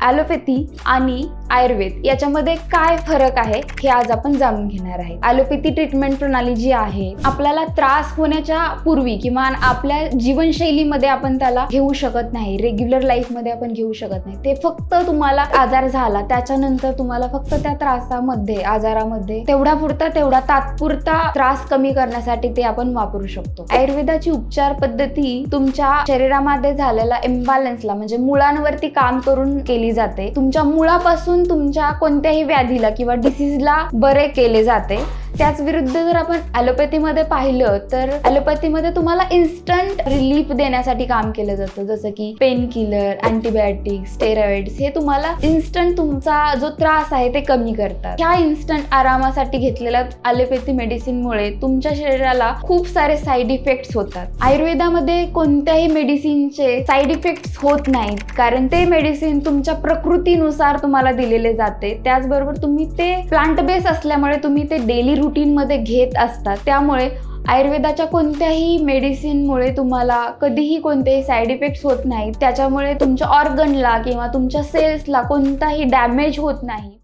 Allopathy आणि आयुर्वेद याच्यामध्ये काय फरक आहे हे आज आपण जाणून घेणार आहे. ॲलोपॅथी ट्रीटमेंट प्रणाली जी आहे, आपल्याला त्रास होण्याच्या पूर्वी किंवा आपल्या जीवनशैलीमध्ये आपण त्याला घेऊ शकत नाही, रेग्युलर लाईफमध्ये आपण घेऊ शकत नाही. ते फक्त तुम्हाला आजार झाला त्याच्यानंतर तुम्हाला फक्त त्या त्रासामध्ये, आजारामध्ये तेवढा तात्पुरता त्रास कमी करण्यासाठी ते आपण वापरू शकतो. आयुर्वेदाची उपचार पद्धती तुमच्या शरीरामध्ये झालेला इम्बॅलन्सला म्हणजे मुळांवरती काम करून केली जाते. तुमच्या मुळापासून तुमच्या कोणत्याही व्याधीला किंवा डिसीजला बरे केले जाते. त्याच विरुद्ध जर आपण ॲलोपॅथीमध्ये पाहिलं तर ॲलोपॅथीमध्ये तुम्हाला इन्स्टंट रिलीफ देण्यासाठी काम केलं जातं, जसं की पेन किलर, अँटीबायोटिक, स्टेरॉइड्स हे तुम्हाला इन्स्टंट तुमचा जो त्रास आहे ते कमी करतात. ह्या इन्स्टंट आरामासाठी घेतलेल्या ॲलोपॅथी मेडिसिनमुळे तुमच्या शरीराला खूप सारे साईड इफेक्ट्स होतात. आयुर्वेदामध्ये कोणत्याही मेडिसिनचे साईड इफेक्ट्स होत नाहीत, कारण ते मेडिसिन तुमच्या प्रकृतीनुसार तुम्हाला दिलेले जाते. त्याचबरोबर तुम्ही ते प्लांट बेस असल्यामुळे तुम्ही ते डेली रुटीन मध्ये घेत असतात. त्यामुळे आयुर्वेदाच्या कोणत्याही मेडिसिनमुळे तुम्हाला कधीही कोणतेही साईड इफेक्ट्स होत नाहीत. त्याच्यामुळे तुमच्या ऑर्गनला किंवा तुमच्या सेल्सला कोणताही डॅमेज होत नाही.